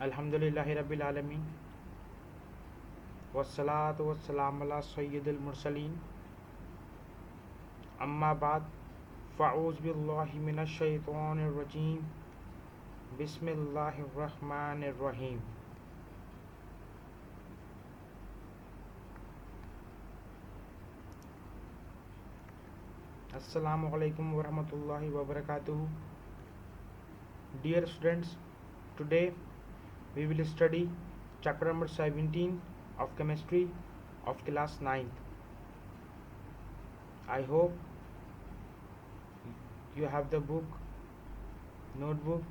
अल्हम्दुलिल्लाहि रब्बिल आलमीन वस्सलातु वस्सलामु अला सय्यिदिल मुरसलीन अम्मा बाद फ़अऊज़ु बिल्लाहि मिनश शैतानिर रजीम बिस्मिल्लाहिर रहमानिर रहीम। अस्सलामु अलैकुम व रहमतुल्लाहि व बरकातुहू। Dear students, today we will study chapter number 17 of chemistry of class 9th. I hope you have the book, notebook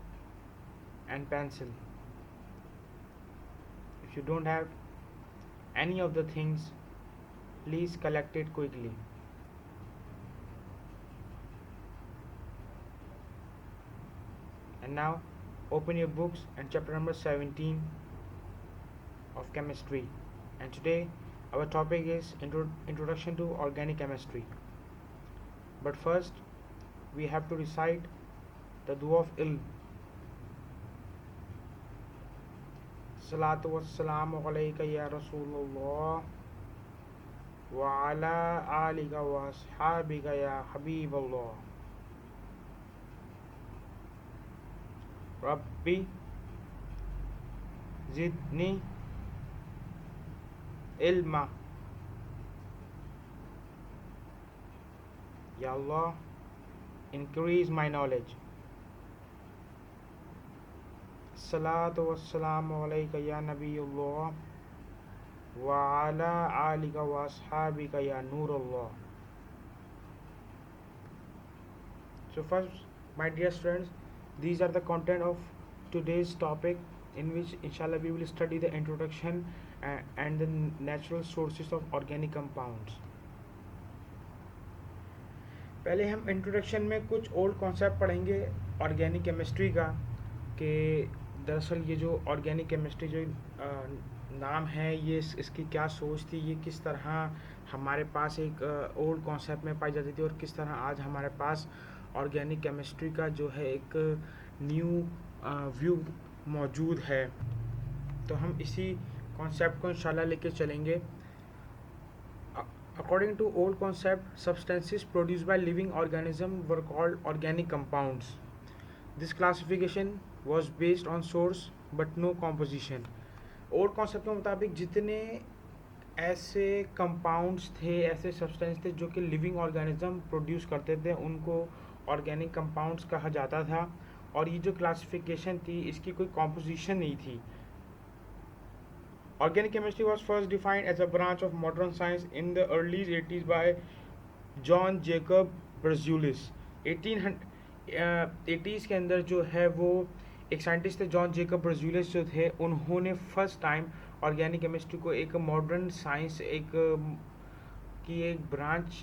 and pencil. If you don't have any of the things, please collect it quickly. And now open your books and chapter number 17 of chemistry. And today our topic is introduction to organic chemistry. But first we have to recite the dua of ilm. Salatu wassalamu alayka ya Rasulullah wa ala alika wa ashabika ya Habiballah. Rabbi zidni ilma. Ya Allah, increase my knowledge. Salatu wassalamu alayka ya Nabiyullah wa ala alika wa ashabika ya Nurullah. So first, my dear students, these are the content of today's topic, in which inshallah we will study the introduction and the natural sources of organic compounds. पहले हम introduction में कुछ old concept पढ़ेंगे organic chemistry का, कि दरअसल ये जो ऑर्गेनिक केमिस्ट्री जो नाम है, ये इसकी क्या सोच थी, ये किस तरह हमारे पास एक ओल्ड कॉन्सेप्ट में पाई जाती थी और किस तरह आज हमारे पास ऑर्गेनिक केमिस्ट्री का जो है एक न्यू व्यू मौजूद है। तो हम इसी कॉन्सेप्ट को इंशाल्लाह लेके चलेंगे। According to old concept, substances produced by living organisms were called organic compounds. This classification was based on source but no composition. Old concept के मुताबिक जितने ऐसे कंपाउंड्स थे, ऐसे सब्सटेंस थे जो कि लिविंग ऑर्गेनिज्म प्रोड्यूस करते थे, उनको ऑर्गेनिक कंपाउंड्स कहा जाता था। और ये जो क्लासिफिकेशन थी, इसकी कोई कॉम्पोजिशन नहीं थी। Organic chemistry was first defined as a branch of modern science in the early 80s by John Jacob Berzelius। 1880s के अंदर जो है वो एक साइंटिस्ट थे, जॉन जेकब बर्जुलियस जो थे, उन्होंने फर्स्ट टाइम ऑर्गेनिक केमिस्ट्री को एक मॉडर्न साइंस की एक ब्रांच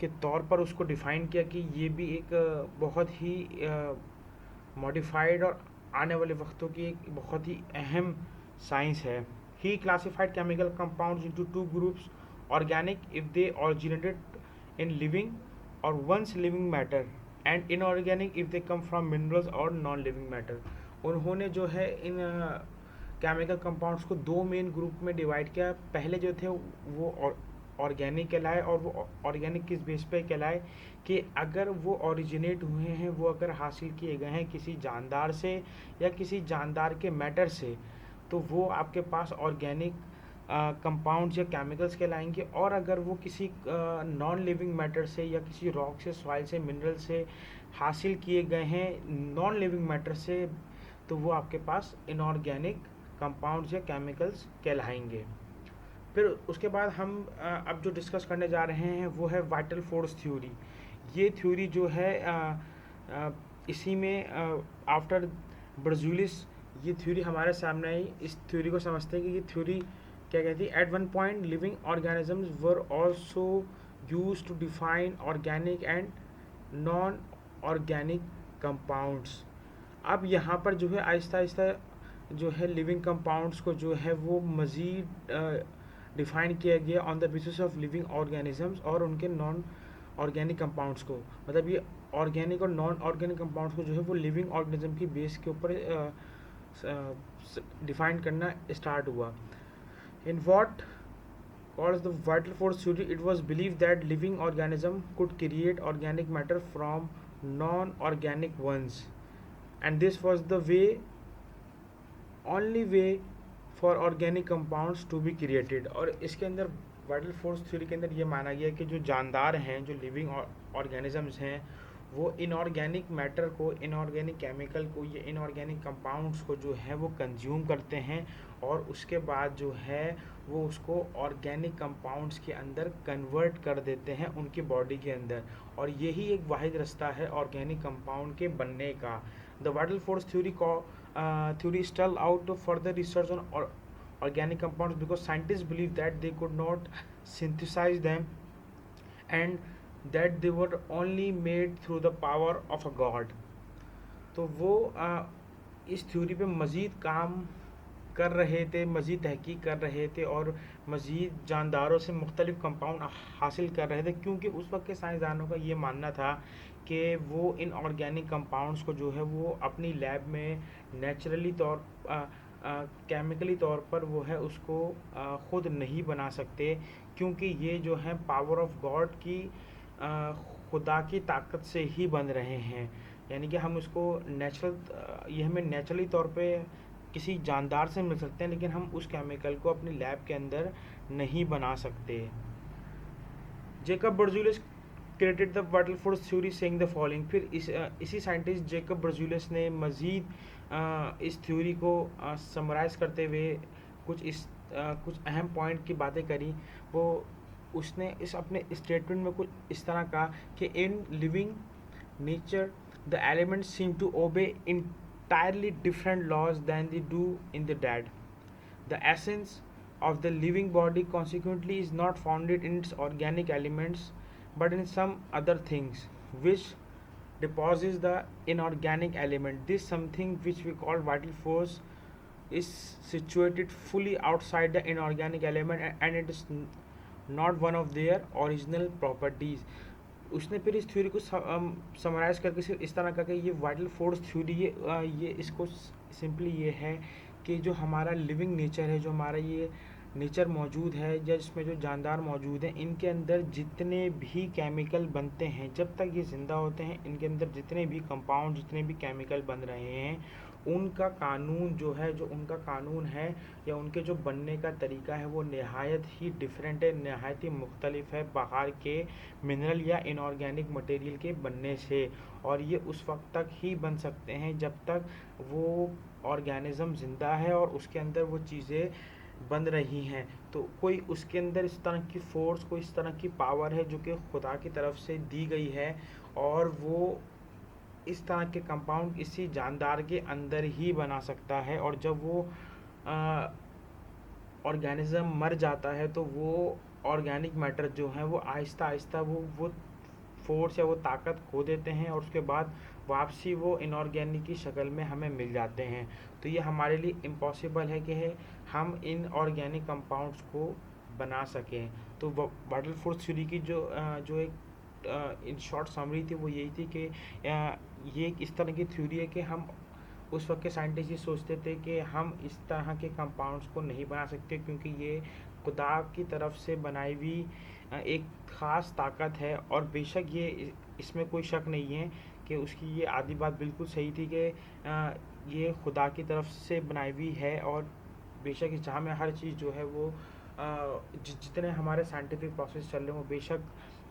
के तौर पर उसको डिफ़ाइन किया कि ये भी एक बहुत ही मॉडिफाइड और आने वाले वक्तों की एक बहुत ही अहम साइंस है। He classified chemical compounds into two groups: organic if they originated in living or once living matter, and inorganic if they come from minerals or non-living matter। उन्होंने जो है इन केमिकल कंपाउंड्स को दो मेन ग्रुप में divide किया। पहले जो थे वो ऑर्गेनिक कहलाए, और वो ऑर्गेनिक किस बेस पे कहलाए कि अगर वो ओरिजिनेट हुए हैं, वो अगर हासिल किए गए हैं किसी जानदार से या किसी जानदार के मैटर से, तो वो आपके पास ऑर्गेनिक कंपाउंड्स या केमिकल्स कहलाएंगे। और अगर वो किसी नॉन लिविंग मैटर से या किसी रॉक से, सॉइल से, मिनरल से हासिल किए गए हैं नॉन लिविंग मैटर से, तो वो आपके पास इनऑर्गेनिक कंपाउंड्स या केमिकल्स कहलाएंगे। फिर उसके बाद हम अब जो डिस्कस करने जा रहे हैं वो है वाइटल फोर्स थ्योरी। ये थ्योरी जो है इसी में आफ्टर बर्जुलिस ये थ्योरी हमारे सामने आई। इस थ्योरी को समझते हैं कि ये थ्योरी क्या कहती है। At one point living organisms were also used to define organic and non organic compounds. अब यहाँ पर जो है आहिस्ता आहिस्ता जो है लिविंग कंपाउंड्स को जो है वो मज़ीद डिफ़ाइन किया गया on the basis of living organisms और उनके नॉन ऑर्गेनिक कंपाउंड्स को। मतलब ये ऑर्गेनिक और नॉन ऑर्गेनिक कंपाउंड्स को जो है वो लिविंग ऑर्गेनिज्म की बेस के ऊपर डिफाइन करना स्टार्ट हुआ. In what called the vital force theory, it was believed that living organism could create organic matter from non-organic ones, and this was the only way for organic compounds to be created. और इसके अंदर vital force theory के अंदर ये माना गया कि जो जानदार हैं, जो लिविंग ऑर्गेनिजम्स हैं, वो इनऑर्गेनिक मैटर को, इनऑर्गेनिक केमिकल को, ये इनऑर्गेनिक कंपाउंड्स को जो है वो कंज्यूम करते हैं और उसके बाद जो है वो उसको ऑर्गेनिक कंपाउंड्स के अंदर कन्वर्ट कर देते हैं उनकी बॉडी के अंदर. और यही एक वाहिद रास्ता है ऑर्गेनिक कंपाउंड के बनने का. The vital force theory stalled out to further research on organic compounds because scientists believed that they could not synthesize them and that they were only made through the power of a god. तो वो इस theory पे मज़ीद काम कर रहे थे, मज़ीद तहकीक कर रहे थे और मज़ीद जानदारों से मुख्तलिफ कंपाउंड हासिल कर रहे थे, क्योंकि उस वक्त के साइंसदानों का ये मानना था कि वो इन ऑर्गेनिक कंपाउंड्स को जो है वो अपनी लैब में नेचुरली तौर केमिकली तौर पर वो है उसको ख़ुद नहीं बना सकते, क्योंकि ये जो है पावर ऑफ गॉड की खुदा की ताकत से ही बन रहे हैं. यानी कि हम उसको ये हमें नेचुरली तौर पे किसी जानदार से मिल सकते हैं, लेकिन हम उस केमिकल को अपनी लैब के अंदर नहीं बना सकते. Jacob Berzelius created the vital force theory saying the following. फिर इसी साइंटिस्ट जेकब बर्ज़ूलिस ने मज़ीद इस थ्योरी को समराइज़ करते हुए कुछ अहम पॉइंट की बातें करी. उसने इस अपने स्टेटमेंट में कुछ इस तरह कहा कि in living nature the elements seem to obey entirely different laws than they do in the dead. The essence of the living body consequently is not founded in its organic elements but in some other things which deposits the inorganic element. This something which we call vital force is situated fully outside the inorganic element and it is not one of their original properties. उसने फिर इस theory को summarise करके सिर्फ इस तरह का कि ये वाइटल फोर्स थ्योरी ये इसको सिंपली ये है कि जो हमारा लिविंग नेचर है, जो हमारा ये नेचर मौजूद है या जिसमें जो जानदार मौजूद हैं, इनके अंदर जितने भी केमिकल बनते हैं, जब तक ये ज़िंदा होते हैं, इनके अंदर जितने भी कंपाउंड, जितने भी केमिकल बन रहे हैं, उनका कानून जो है, जो उनका कानून है या उनके जो बनने का तरीका है वो नहायत ही डिफरेंट है, नहायत ही मुख्तलिफ है बाहर के मिनरल या इनऑर्गेनिक मटेरियल के बनने से. और ये उस वक्त तक ही बन सकते हैं जब तक वो ऑर्गेनिज़म ज़िंदा है और उसके अंदर वो चीज़ें बन रही हैं. तो कोई उसके अंदर इस तरह की फ़ोर्स, कोई इस तरह की पावर है जो कि खुदा की तरफ से दी गई है और वो इस तरह के कंपाउंड इसी जानदार के अंदर ही बना सकता है. और जब वो ऑर्गेनिज़म मर जाता है तो वो ऑर्गेनिक मैटर जो है वो आहिस्ता आहिस्ता वो फोर्स या वो ताकत खो देते हैं और उसके बाद वापसी वो इनऑर्गेनिक की शक्ल में हमें मिल जाते हैं. तो ये हमारे लिए इम्पॉसिबल है कि हम इन ऑर्गेनिक कंपाउंड्स को बना सकें. तो वाइटल फोर्स थ्योरी की जो एक इन शॉर्ट समरी थी वो यही थी कि ये एक इस तरह की थ्योरी है कि हम उस वक्त के साइंटिस्ट ये सोचते थे कि हम इस तरह के कंपाउंड्स को नहीं बना सकते, क्योंकि ये खुदा की तरफ से बनाई हुई एक ख़ास ताकत है. और बेशक ये इसमें कोई शक नहीं है कि उसकी ये आधी बात बिल्कुल सही थी कि ये खुदा की तरफ से बनाई हुई है. और बेशक इस जहाँ में हर चीज़ जो है वो जितने हमारे साइंटिफिक प्रोसेस चल रहे हैं वो बेशक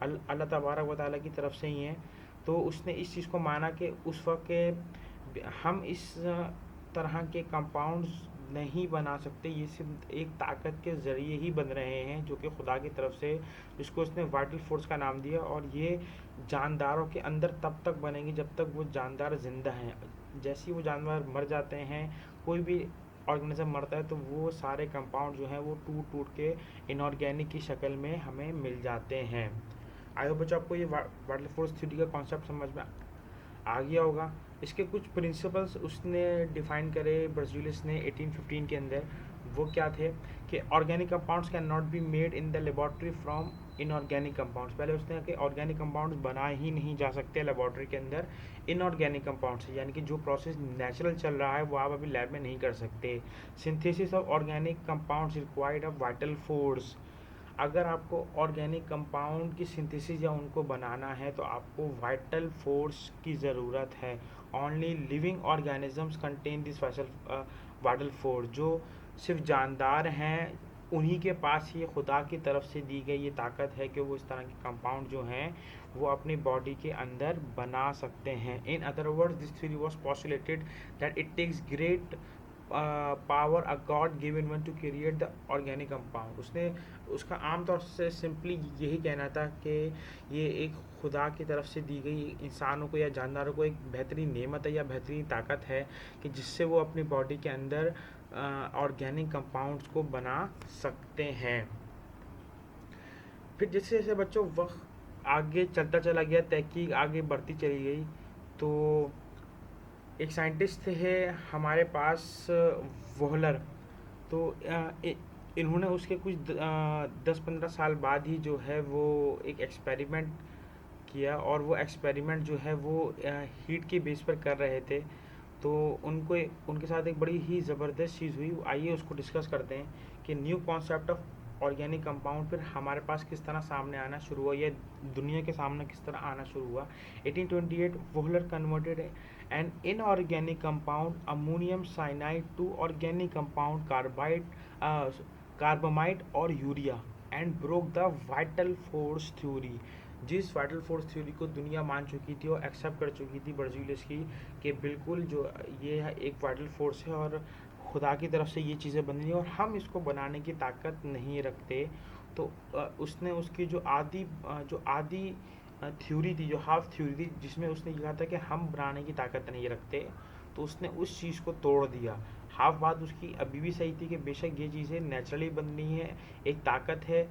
अल्लाह तबारक व तआला की तरफ से ही हैं. तो उसने इस चीज़ को माना कि उस वक्त के हम इस तरह के कंपाउंड्स नहीं बना सकते, ये सिर्फ एक ताकत के ज़रिए ही बन रहे हैं जो कि खुदा की तरफ से, जिसको उसने वाइटल फोर्स का नाम दिया. और ये जानदारों के अंदर तब तक बनेंगे जब तक वो जानदार ज़िंदा हैं. जैसे ही वो जानवर मर जाते हैं, कोई भी ऑर्गेनिज्म मरता है, तो वो सारे कंपाउंड जो हैं वो टूट टूट के इनऑर्गेनिक की शक्ल में हमें मिल जाते हैं. आई होप बच्चों आपको ये वाइटल फोर्स थ्योरी का कॉन्सेप्ट समझ में आ गया होगा. इसके कुछ प्रिंसिपल्स उसने डिफ़ाइन करे बर्ज़ूलिस ने 1815 के अंदर. वो क्या थे कि organic compounds can not be made in the laboratory from inorganic compounds. पहले उसने कि ऑर्गेनिक कंपाउंड्स बना ही नहीं जा सकते लेबॉर्ट्री के अंदर इनऑर्गेनिक कंपाउंड्स, यानी कि जो प्रोसेस नेचुरल चल रहा है वो आप अभी लैब में नहीं कर सकते। Synthesis of organic compounds required a vital force. अगर आपको ऑर्गेनिक कंपाउंड की सिंथेसिस या उनको बनाना है तो आपको वाइटल फोर्स की ज़रूरत है। Only living organisms contain this vital force. जो सिर्फ जानदार हैं उन्हीं के पास ये खुदा की तरफ से दी गई ये ताकत है कि वो इस तरह के कंपाउंड जो हैं वो अपनी बॉडी के अंदर बना सकते हैं। In other words this theory was postulated that it takes great power a god given one to create the organic compound. उसने उसका आमतौर से सिंपली यही कहना था कि ये एक खुदा की तरफ से दी गई इंसानों को या जानदारों को एक बेहतरीन नेमत है या बेहतरीन ताकत है कि जिससे वो अपनी बॉडी के अंदर ऑर्गेनिक कंपाउंड्स को बना सकते हैं। फिर जैसे जैसे बच्चों वक्त आगे चलता चला गया, तहकीक आगे बढ़ती चली गई, तो एक साइंटिस्ट थे हमारे पास वोहलर। तो इन्होंने उसके कुछ 10-15 साल बाद ही जो है वो एक एक्सपेरिमेंट किया, और वो एक्सपेरिमेंट जो है वो हीट के बेस पर कर रहे थे। तो उनको उनके साथ एक बड़ी ही ज़बरदस्त चीज़ हुई। आइए उसको डिस्कस करते हैं कि new concept of organic compound फिर हमारे पास किस तरह सामने आना शुरू हुआ या दुनिया के सामने किस तरह आना शुरू हुआ। 1828 Wohler converted an inorganic compound ammonium cyanide to organic compound carbamide और urea and broke the vital force theory. जिस वाइटल फोर्स थ्योरी को दुनिया मान चुकी थी और एक्सेप्ट कर चुकी थी बर्ज़िलियस की कि बिल्कुल जो ये एक वाइटल फोर्स है और खुदा की तरफ से ये चीज़ें बन रही हैं और हम इसको बनाने की ताकत नहीं रखते। तो उसने उसकी जो आधी थ्योरी थी, जो हाफ थ्योरी थी, जिसमें उसने ये कहा था कि हम बनाने की ताकत नहीं रखते, तो उसने उस चीज़ को तोड़ दिया। हाफ बात उसकी अभी भी सही थी कि बेशक ये चीज़ें नेचुरली बन रही हैं, एक ताकत है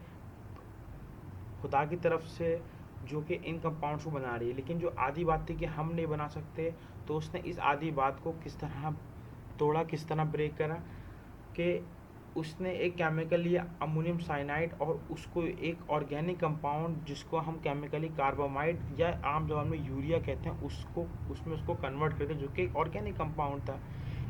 खुदा की तरफ से जो कि इन कंपाउंड्स को बना रही है, लेकिन जो आधी बात थी कि हम नहीं बना सकते, तो उसने इस आधी बात को किस तरह तोड़ा, किस तरह ब्रेक करा कि उसने एक केमिकल लिया अमोनियम साइनाइड और उसको एक ऑर्गेनिक कंपाउंड जिसको हम केमिकली कार्बामाइड या आम जबान में यूरिया कहते हैं उसमें उसको कन्वर्ट करके जो कि ऑर्गेनिक कंपाउंड था।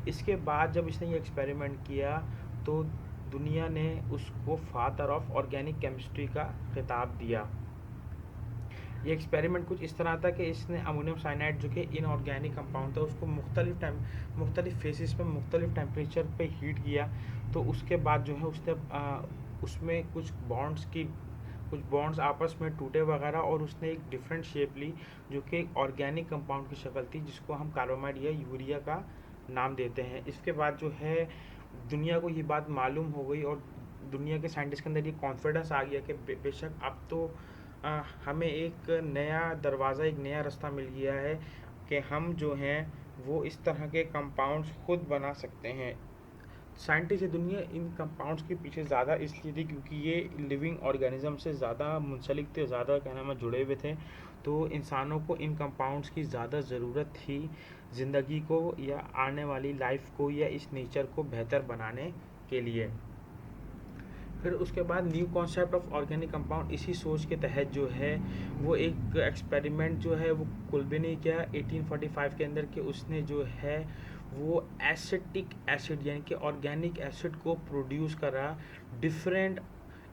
इसके बाद जब इसने ये एक्सपेरिमेंट किया तो दुनिया ने उसको फादर ऑफ ऑर्गेनिक केमिस्ट्री का खिताब दिया। ये एक्सपेरिमेंट कुछ इस तरह था कि इसने अमोनियम साइनाइड जो कि इनऑर्गेनिक कंपाउंड था उसको मुख्तलिफ फेसिस पे मुख्तलिफ टेम्परेचर पे हीट किया। तो उसके बाद जो है उसने उसमें कुछ बॉन्ड्स आपस में टूटे वगैरह, और उसने एक डिफरेंट शेप ली जो कि एक ऑर्गेनिक कंपाउंड की शक्ल थी जिसको हम कार्बामाइड या यूरिया का नाम देते हैं। इसके बाद जो है दुनिया को ये बात मालूम हो गई और दुनिया के साइंटिस्ट के अंदर ये कॉन्फिडेंस आ गया कि बेशक अब तो हमें एक नया दरवाज़ा, एक नया रास्ता मिल गया है कि हम जो हैं वो इस तरह के कंपाउंड्स खुद बना सकते हैं। साइंटिस्ट दुनिया इन कंपाउंड्स के पीछे ज़्यादा इसलिए थी क्योंकि ये लिविंग ऑर्गेनिज्म से ज़्यादा मुंसलिक थे, ज़्यादा कहना में जुड़े हुए थे। तो इंसानों को इन कंपाउंड्स की ज़्यादा ज़रूरत थी ज़िंदगी को या आने वाली लाइफ को या इस नेचर को बेहतर बनाने के लिए। फिर उसके बाद new concept of organic compound इसी सोच के तहत जो है वो एक एक्सपेरिमेंट जो है वो कुल्बे ने किया 1845 के अंदर कि उसने जो है वो एसिटिक एसिड यानी कि ऑर्गेनिक एसिड को प्रोड्यूस करा डिफरेंट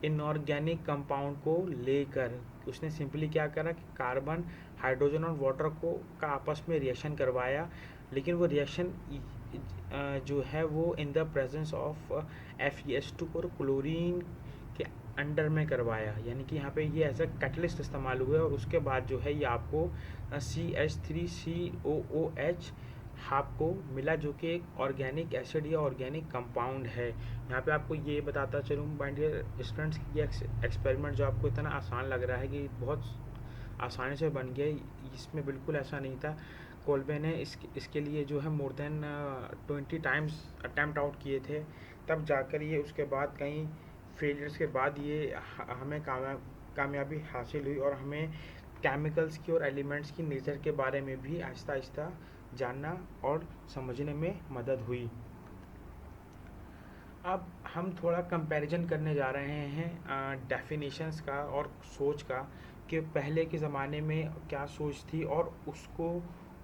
इनऑर्गेनिक कंपाउंड को लेकर। उसने सिंपली क्या करा कि कार्बन, हाइड्रोजन और वाटर को का आपस में रिएक्शन करवाया, लेकिन वो रिएक्शन जो है वो in the presence of FeS2 और क्लोरीन के अंडर में करवाया, यानी कि यहाँ पे ये एज अ कैटलिस्ट इस्तेमाल हुआ और उसके बाद जो है ये आपको CH3COOH आपको मिला जो कि एक ऑर्गेनिक एसिड या ऑर्गेनिक कंपाउंड है। यहाँ पे आपको ये बताता चलूँ माय डियर स्टूडेंट्स कि ये एक्सपेरिमेंट जो आपको इतना आसान लग रहा है कि बहुत आसानी से बन गया, इसमें बिल्कुल ऐसा नहीं था। कोल्बे ने इसके लिए जो है more than 20 times attempt out किए थे, तब जाकर ये उसके बाद कई फेलियर्स के बाद ये हमें कामयाबी हासिल हुई और हमें केमिकल्स की और एलिमेंट्स की नेचर के बारे में भी आहिस्ता आहिस्ता जानना और समझने में मदद हुई। अब हम थोड़ा कंपैरिजन करने जा रहे हैं डेफिनेशंस का और सोच का, कि पहले के ज़माने में क्या सोच थी और उसको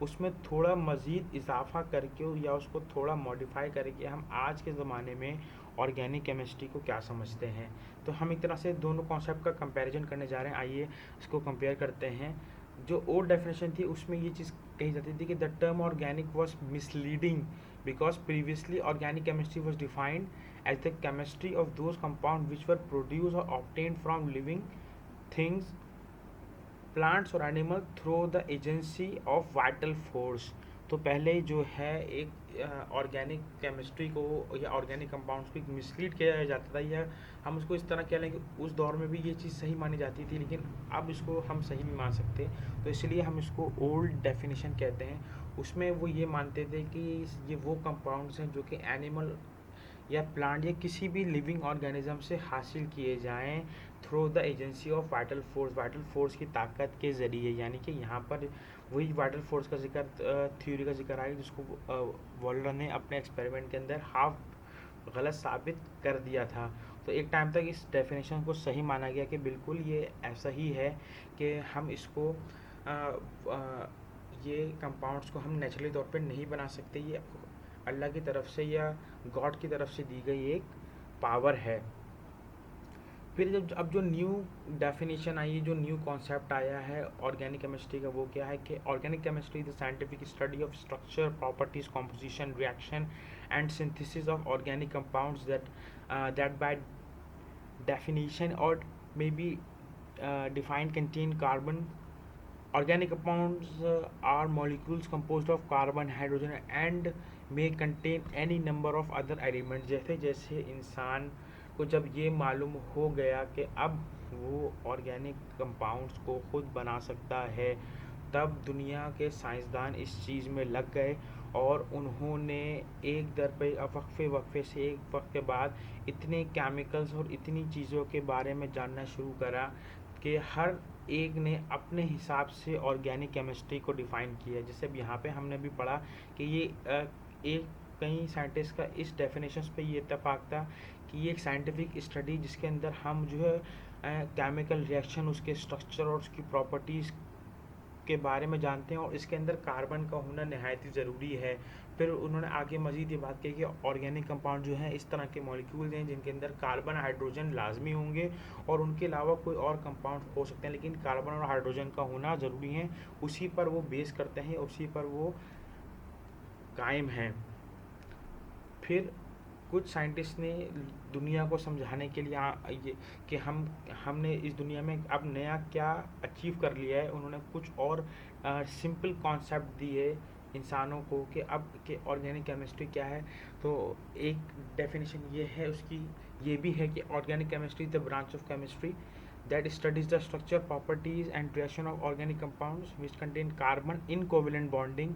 उसमें थोड़ा मज़ीद इजाफा करके या उसको थोड़ा मॉडिफाई करके हम आज के ज़माने में ऑर्गेनिक केमिस्ट्री को क्या समझते हैं। तो हम एक तरह से दोनों कॉन्सेप्ट का कंपैरिजन करने जा रहे हैं। आइए इसको कंपेयर करते हैं। जो ओल्ड डेफिनेशन थी उसमें ये चीज़ कही जाती थी कि the term organic was misleading because previously organic chemistry was defined as the chemistry of those compounds which were produced or obtained from living things, plants or animal through the agency of vital force। तो पहले जो है एक organic chemistry को या organic compounds को mislead किया जाता था, या हम उसको इस तरह कह लें कि उस दौर में भी ये चीज़ सही मानी जाती थी, लेकिन अब इसको हम सही नहीं मान सकते, तो इसलिए हम इसको ओल्ड डेफिनेशन कहते हैं। उसमें वो ये मानते थे कि ये वो कंपाउंड्स हैं जो कि एनिमल या प्लांट या किसी भी लिविंग ऑर्गेनिज्म से हासिल किए जाएं through the agency of vital force की ताकत के ज़रिए। यानी कि यहाँ पर वही वाइटल फोर्स का जिक्र थ्योरी का जिक्र आया जिसको वॉलर ने अपने एक्सपेरिमेंट के अंदर हाफ गलत साबित कर दिया था। तो एक टाइम तक इस डेफिनेशन को सही माना गया कि बिल्कुल ये ऐसा ही है कि हम इसको ये कंपाउंड्स को हम नेचुरली तौर पे नहीं बना सकते, ये अल्लाह की तरफ से या गॉड की तरफ से दी गई एक पावर है। फिर जब अब जो न्यू डेफिनेशन आई, जो न्यू कॉन्सेप्ट आया है ऑर्गेनिक केमिस्ट्री का, वो क्या है कि organic chemistry the scientific study of structure, properties, composition, reaction and synthesis of organic compounds that bye definition or maybe defined contain carbon. Organic compounds are molecules composed of carbon, hydrogen and may contain any number of other elements। जैसे जैसे इंसान को जब ये मालूम हो गया कि अब वो ऑर्गेनिक कंपाउंड्स को खुद बना सकता है, तब दुनिया के साइंसदान इस चीज़ में लग गए और उन्होंने एक दर पे वक्फे से एक वक्त के बाद इतने केमिकल्स और इतनी चीज़ों के बारे में जानना शुरू करा कि हर एक ने अपने हिसाब से ऑर्गेनिक केमिस्ट्री को डिफ़ाइन किया। जैसे अब यहाँ पे हमने भी पढ़ा कि ये एक कई साइंटिस्ट का इस डेफिनेशंस पे ये इत्तेफाक था कि ये एक साइंटिफिक स्टडी जिसके अंदर हम जो है केमिकल रिएक्शन, उसके स्ट्रक्चर और उसकी प्रॉपर्टीज़ के बारे में जानते हैं, और इसके अंदर कार्बन का होना नहायत ही ज़रूरी है। फिर उन्होंने आगे मज़ीद ये बात कही कि ऑर्गेनिक कंपाउंड जो हैं इस तरह के मॉलिक्यूल्स हैं जिनके अंदर कार्बन हाइड्रोजन लाजमी होंगे और उनके अलावा कोई और कंपाउंड हो सकते हैं, लेकिन कार्बन और हाइड्रोजन का होना ज़रूरी है। उसी पर वो बेस करते हैं, उसी पर वो कायम हैं। फिर कुछ साइंटिस्ट ने दुनिया को समझाने के लिए ये कि हमने इस दुनिया में अब नया क्या अचीव कर लिया है, उन्होंने कुछ और सिंपल कॉन्सेप्ट दिए इंसानों को कि अब के ऑर्गेनिक केमिस्ट्री क्या है। तो एक डेफिनेशन ये है उसकी, ये भी है कि organic chemistry the branch of chemistry that studies the structure, properties and reaction of organic compounds which contain carbon in covalent bonding.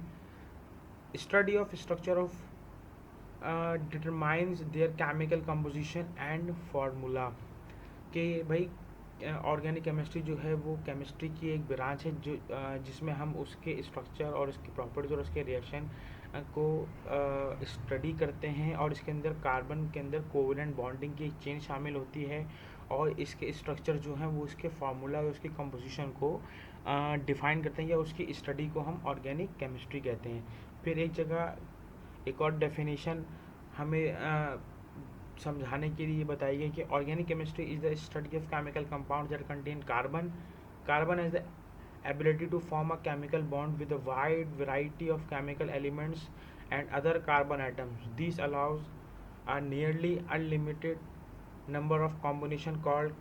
Study of structure of determines their chemical composition and formula। कि भाई organic chemistry जो है वो chemistry की एक branch है जो जिसमें हम उसके स्ट्रक्चर और उसकी प्रॉपर्टीज और उसके रिएक्शन को स्टडी करते हैं, और इसके अंदर कार्बन के अंदर कोवेलेंट बॉन्डिंग की एक चेन शामिल होती है, और इसके स्ट्रक्चर जो हैं वो उसके फार्मूला और उसकी कंपोजिशन को डिफ़ाइन करते हैं, या उसकी स्टडी को हम ऑर्गेनिक केमिस्ट्री कहते हैं। फिर एक जगह एक और डेफिनेशन हमें समझाने के लिए बताई गई कि organic chemistry is the study of chemical compound that contain carbon as the ability to form a chemical bond with a wide variety of chemical elements and other carbon atoms. This allows a nearly unlimited number of combination called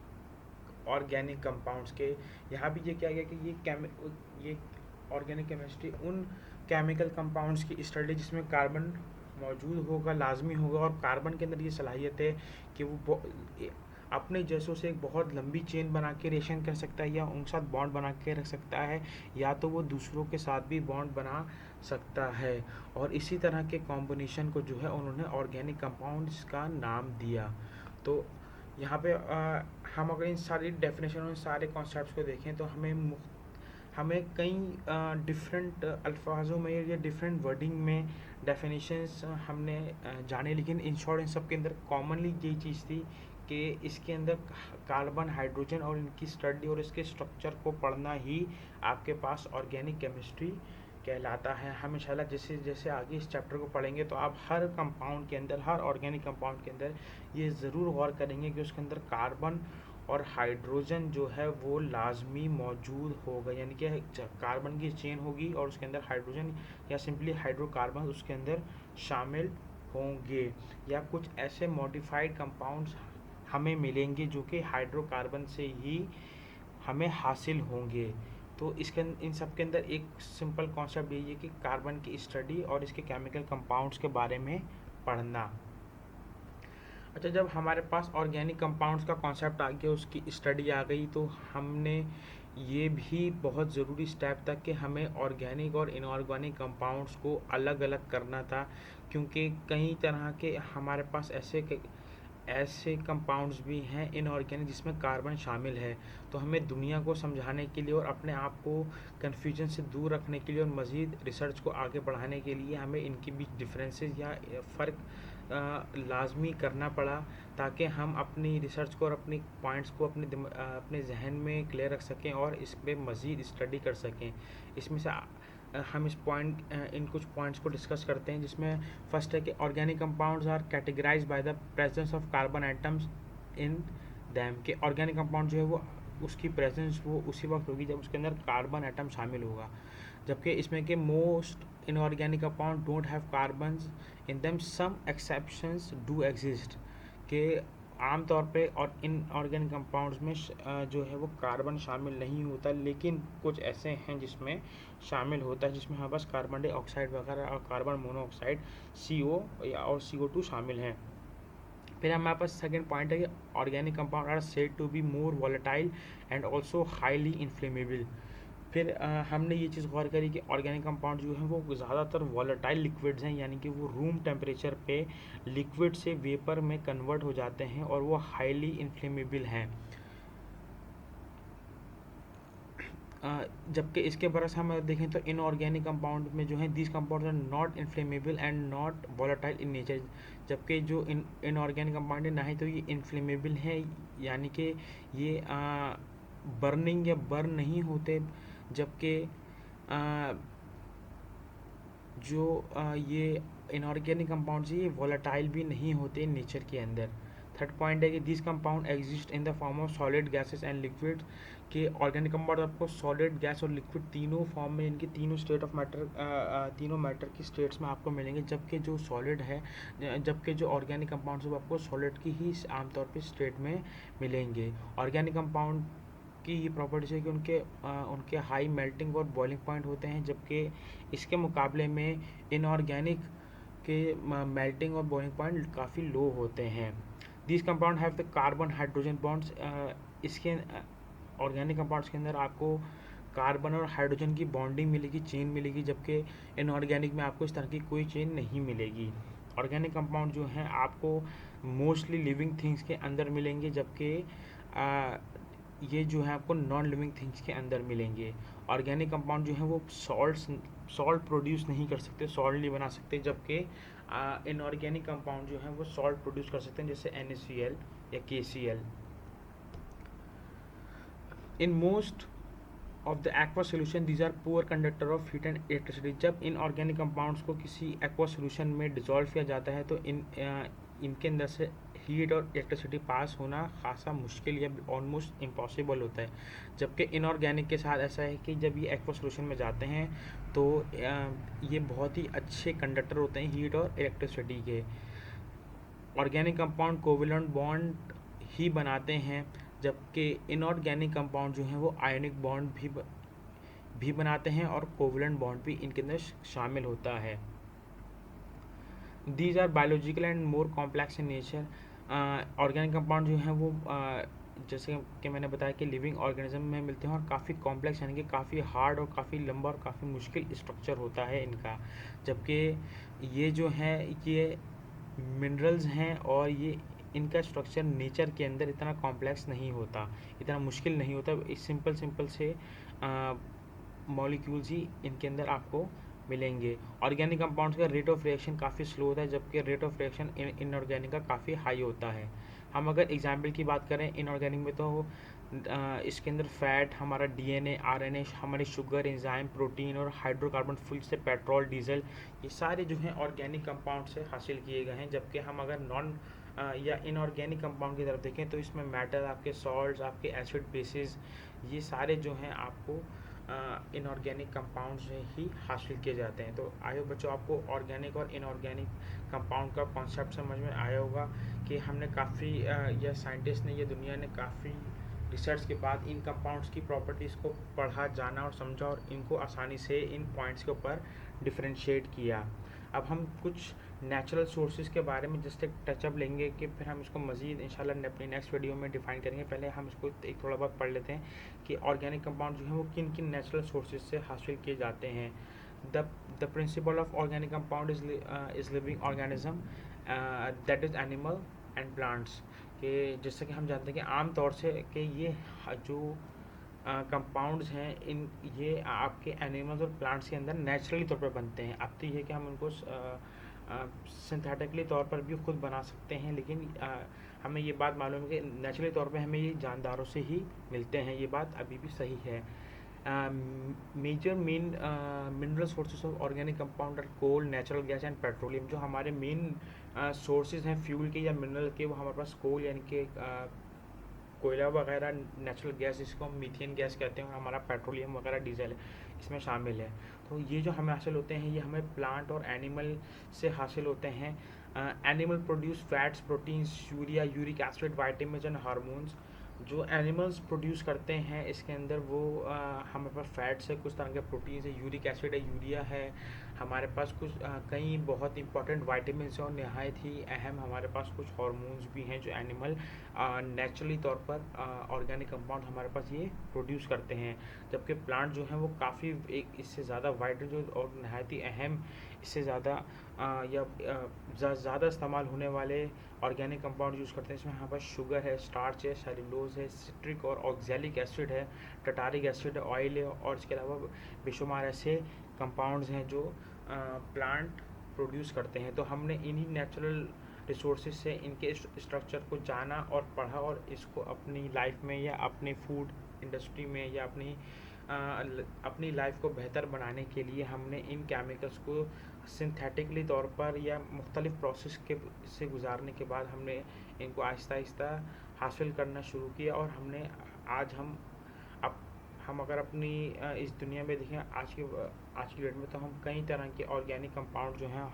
organic compounds। के यहाँ भी ये क्या गया कि ये organic chemistry उन chemical compounds की स्टडी जिसमें कार्बन मौजूद होगा, लाजमी होगा, और कार्बन के अंदर ये सलाहियत है कि वो अपने जैसों से एक बहुत लंबी चेन बना के रिएक्शन कर सकता है, या उनके साथ बॉन्ड बना के रख सकता है, या तो वो दूसरों के साथ भी बॉन्ड बना सकता है। और इसी तरह के कॉम्बिनेशन को जो है उन्होंने ऑर्गेनिक कंपाउंड्स का नाम दिया। तो यहाँ पे हम अगर इन सारी डेफिनेशन और सारे कॉन्सेप्ट्स को देखें तो हमें कई डिफरेंट अल्फाजों में या डिफरेंट वर्डिंग में डेफिनेशंस हमने जाने, लेकिन इन शॉर्ट इन सब के अंदर कॉमनली यही चीज़ थी कि इसके अंदर कार्बन, हाइड्रोजन और इनकी स्टडी और इसके स्ट्रक्चर को पढ़ना ही आपके पास ऑर्गेनिक केमिस्ट्री कहलाता है। हम इंशाल्लाह जैसे जैसे आगे इस चैप्टर को पढ़ेंगे तो आप हर कंपाउंड के अंदर, हर ऑर्गेनिक कंपाउंड के अंदर ये ज़रूर गौर करेंगे कि उसके अंदर कार्बन और हाइड्रोजन जो है वो लाजमी मौजूद होगा, यानी कि कार्बन की चेन होगी और उसके अंदर हाइड्रोजन या सिंपली हाइड्रोकार्बन उसके अंदर शामिल होंगे, या कुछ ऐसे मॉडिफाइड कंपाउंड्स हमें मिलेंगे जो कि हाइड्रोकार्बन से ही हमें हासिल होंगे। तो इसके इन सब के अंदर एक सिंपल कॉन्सेप्ट यही है कि कार्बन की स्टडी और इसके केमिकल कंपाउंड्स के बारे में पढ़ना। अच्छा, जब हमारे पास ऑर्गेनिक कंपाउंड्स का कॉन्सेप्ट आ गया, उसकी स्टडी आ गई, तो हमने ये भी बहुत ज़रूरी स्टेप था कि हमें ऑर्गेनिक और इनऑर्गेनिक कंपाउंड्स को अलग अलग करना था, क्योंकि कई तरह के हमारे पास ऐसे कंपाउंड्स भी हैं इनऑर्गेनिक जिसमें कार्बन शामिल है। तो हमें दुनिया को समझाने के लिए और अपने आप को कन्फ्यूजन से दूर रखने के लिए और मज़ीद रिसर्च को आगे बढ़ाने के लिए हमें इनके बीच डिफरेंसेस या फ़र्क लाजमी करना पड़ा, ताकि हम अपनी रिसर्च को और अपनी पॉइंट्स को अपने जहन में क्लियर रख सकें और इस पर मज़ीद स्टडी कर सकें। इसमें से हम इन कुछ पॉइंट्स को डिस्कस करते हैं, जिसमें फर्स्ट है कि organic compounds are categorise by the presence of carbon atoms in them. के ऑर्गेनिक कंपाउंड जो है वो उसकी प्रेजेंस वो उसी वक्त होगी जब उसके अंदर कार्बन एटम शामिल होगा, जबकि इसमें के most inorganic compound don't have carbons in them, some exceptions do exist. के आम तौर पे और इन ऑर्गेनिक कंपाउंड्स में जो है वो कार्बन शामिल नहीं होता, लेकिन कुछ ऐसे हैं जिसमें शामिल होता है, जिसमें हमारे पास कार्बन डाइऑक्साइड वगैरह और कार्बन मोनोऑक्साइड CO या और CO2 शामिल हैं। फिर हमारे पास सेकेंड पॉइंट है कि organic compound are said to be more volatile and also highly inflammable. फिर हमने ये चीज़ गौर करी कि ऑर्गेनिक कंपाउंड जो हैं वो ज़्यादातर वॉलेटाइल लिक्विड्स हैं, यानी कि वो रूम टेम्परेचर पे लिक्विड से वेपर में कन्वर्ट हो जाते हैं और वो हाईली इन्फ्लेमेबल हैं। जबकि इसके बरस हम देखें तो इनऑर्गेनिक कंपाउंड में जो है this compound are not inflammable and not volatile in nature. जबकि जो इनऑर्गेनिक कंपाउंड है ना ही तो ये इन्फ्लेमेबल है, यानी कि ये बर्निंग या बर्न नहीं होते, जबकि ये इनऑर्गेनिक कंपाउंड्स ये वॉलेटाइल भी नहीं होते नेचर के अंदर। थर्ड पॉइंट है कि this compound exist in the form of solid gases and liquid. के ऑर्गेनिक कंपाउंड आपको सॉलिड, गैस और लिक्विड तीनों फॉर्म में, इनकी तीनों स्टेट ऑफ मैटर, तीनों मैटर की स्टेट्स में आपको मिलेंगे, जबकि जो ऑर्गेनिक कंपाउंड्स वो आपको सॉलिड की ही आमतौर पर स्टेट में मिलेंगे। ऑर्गेनिक कंपाउंड की ये प्रॉपर्टीज है कि उनके हाई मेल्टिंग और बॉइलिंग पॉइंट होते हैं, जबकि इसके मुकाबले में इनऑर्गेनिक के मेल्टिंग और बॉइलिंग पॉइंट काफ़ी लो होते हैं। This compound have the carbon hydrogen bonds. इसके ऑर्गेनिक कंपाउंड्स के अंदर आपको कार्बन और हाइड्रोजन की बॉन्डिंग मिलेगी, चेन मिलेगी, जबकि इनऑर्गेनिक में आपको इस तरह की कोई चेन नहीं मिलेगी। ऑर्गेनिक कंपाउंड जो हैं आपको मोस्टली लिविंग थिंग्स के अंदर मिलेंगे, जबकि ये जो है आपको नॉन लिविंग थिंग्स के अंदर मिलेंगे। ऑर्गेनिक कंपाउंड जो है वो सॉल्ट प्रोड्यूस नहीं कर सकते, सॉल्ट नहीं बना सकते, जबकि इनऑर्गेनिक कंपाउंड जो है वो सॉल्ट प्रोड्यूस कर सकते हैं, जैसे NaCl या KCl। In most of the aqua solution these are poor conductor of heat and electricity. जब इन ऑर्गेनिक कंपाउंड्स को किसी एक्वा सोल्यूशन में डिजॉल्व किया जाता है तो इनके अंदर से हीट और इलेक्ट्रिसिटी पास होना खासा मुश्किल या ऑलमोस्ट इम्पॉसिबल होता है, जबकि इनऑर्गेनिक के साथ ऐसा है कि जब ये एक्वा सोल्यूशन में जाते हैं तो ये बहुत ही अच्छे कंडक्टर होते हैं हीट और इलेक्ट्रिसिटी के। ऑर्गेनिक कंपाउंड कोवेलेंट बॉन्ड ही बनाते हैं, जबकि इनऑर्गेनिक कंपाउंड जो हैं वो आयनिक बॉन्ड भी बनाते हैं और कोवेलेंट बॉन्ड भी इनके अंदर शामिल होता है। These are biological and more complex in nature. Organic compound जो हैं वो जैसे कि मैंने बताया कि लिविंग ऑर्गेनिज्म में मिलते हैं और काफ़ी कॉम्प्लेक्स, यानी कि काफ़ी हार्ड और काफ़ी लंबा और काफ़ी मुश्किल स्ट्रक्चर होता है इनका, जबकि ये जो है ये मिनरल्स हैं और ये इनका स्ट्रक्चर नेचर के अंदर इतना कॉम्प्लेक्स नहीं होता, इतना मुश्किल नहीं होता। इस सिंपल से मॉलिक्यूल्स ही इनके अंदर आपको मिलेंगे। ऑर्गेनिक कंपाउंड्स का रेट ऑफ रिएक्शन काफ़ी स्लो होता है, जबकि रेट ऑफ रिएक्शन इनऑर्गेनिक का काफ़ी हाई होता है। हम अगर एग्जाम्पल की बात करें इनऑर्गेनिक में, तो इसके अंदर फैट, हमारा डीएनए, आरएनए, हमारी शुगर, एंजाइम, प्रोटीन और हाइड्रोकार्बन फ्यूल से पेट्रोल, डीजल, ये सारे जो हैं ऑर्गेनिक कंपाउंड से हासिल किए गए हैं। जबकि हम अगर नॉन या इनऑर्गेनिक कंपाउंड की तरफ देखें तो इसमें मेटल, आपके सॉल्ट्स, आपके एसिड बेसिस, ये सारे जो हैं आपको इनऑर्गेनिक कंपाउंड से ही हासिल किए जाते हैं। तो आई होप बच्चों आपको ऑर्गेनिक और इनऑर्गेनिक कंपाउंड का कॉन्सेप्ट समझ में आया होगा कि हमने काफ़ी या साइंटिस्ट ने, ये दुनिया ने काफ़ी रिसर्च के बाद इन कंपाउंड्स की प्रॉपर्टीज़ को पढ़ा, जाना और समझा, और इनको आसानी से इन पॉइंट्स के ऊपर डिफरेंशिएट किया। अब हम कुछ नेचुरल सोर्सेज के बारे में जस्ट एक टचअप लेंगे कि फिर हम इसको मज़ीद इंशाल्लाह अपनी नेक्स्ट वीडियो में डिफाइन करेंगे। पहले हम इसको एक थोड़ा बहुत पढ़ लेते हैं कि ऑर्गेनिक कंपाउंड जो हैं वो किन किन नेचुरल सोर्सेज से हासिल किए जाते हैं। The principle of organic compound is living organism, that is animal and plants. कि जैसे कि हम जानते हैं कि आम तौर से कि ये जो कंपाउंड्स हैं, इन ये आपके एनिमल्स और प्लांट्स के अंदर नेचुरली तौर पर बनते हैं। अब तो ये कि हम उनको सिंथेटिकली तौर पर भी खुद बना सकते हैं, लेकिन हमें ये बात मालूम है कि नेचुरली तौर पे हमें ये जानदारों से ही मिलते हैं। ये बात अभी भी सही है। Major main mineral sources of organic compound are coal, natural gas and petroleum. जो हमारे मेन सोर्सेज हैं फ्यूल के या मिनरल के, वो हमारे पास कोल यानी कि कोयला वगैरह, नेचुरल गैस जिसको हम मीथेन गैस कहते हैं, और हमारा पेट्रोलियम वगैरह डीजल है, इसमें शामिल है। तो ये जो हमें हासिल होते हैं ये हमें प्लांट और एनिमल से हासिल होते हैं। Animal produce fats, proteins, urea, uric acid, vitamins and hormones. जो एनिमल्स प्रोड्यूस करते हैं इसके अंदर वो हमारे पास फैट्स है, कुछ तरह के प्रोटीन्स है, यूरिक एसिड है, यूरिया है, हमारे पास कुछ कई बहुत इंपॉर्टेंट वाइटामिन्स हैं, और नहायत ही अहम हमारे पास कुछ हार्मोन्स भी हैं जो एनिमल नेचुरली तौर पर ऑर्गेनिक कंपाउंड हमारे पास ये प्रोड्यूस करते हैं। जबकि प्लांट जो हैं वो काफ़ी एक इससे ज़्यादा वाइड जो और नहायत ही अहम, इससे ज़्यादा या ज़्यादा इस्तेमाल होने वाले ऑर्गेनिक कंपाउंड यूज़ करते हैं। इसमें हमारे पास शुगर है, स्टार्च है, सेलुलोज है, सिट्रिक और ऑक्जेलिक एसिड है, टटारिक एसिड है, ऑयल है, और इसके अलावा बेशुमार ऐसे कंपाउंड्स हैं जो प्लांट प्रोड्यूस करते हैं। तो हमने इन्हीं नेचुरल रिसोर्सेज से इनके स्ट्रक्चर को जाना और पढ़ा, और इसको अपनी लाइफ में या अपनी फूड इंडस्ट्री में या अपनी लाइफ को बेहतर बनाने के लिए हमने इन केमिकल्स को सिंथेटिकली तौर पर या मुख्तलिफ प्रोसेस के से गुजारने के बाद हमने इनको आहिस्ता आहिस्ता हासिल करना शुरू किया। और हमने आज अब हम अगर अपनी इस दुनिया में देखें आज की डेट में, तो हम कई तरह के ऑर्गेनिक कंपाउंड जो हैं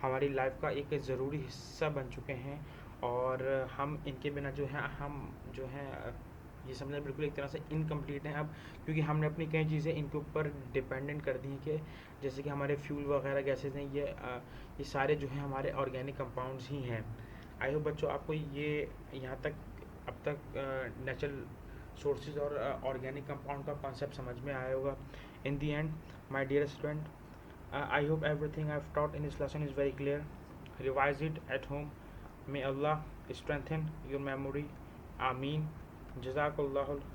हमारी लाइफ का एक ज़रूरी हिस्सा बन चुके हैं। और हम इनके बिना जो है हम जो है ये समझना बिल्कुल एक तरह से इनकम्प्लीट हैं अब, क्योंकि हमने अपनी कई चीज़ें इनके ऊपर डिपेंडेंट कर दी हैं। कि जैसे कि हमारे फ्यूल वगैरह गैसेज हैं, ये सारे जो हैं हमारे ऑर्गेनिक कंपाउंड्स ही हैं। आई होप बच्चों आपको ये यहाँ तक अब तक नेचुरल सोर्सेज और ऑर्गेनिक कंपाउंड का कॉन्सेप्ट समझ में आया होगा। In the end my dear student, I hope everything I have taught in this lesson is very clear. Revise it at home. May Allah strengthen your memory. Ameen. Jazakallahu khair.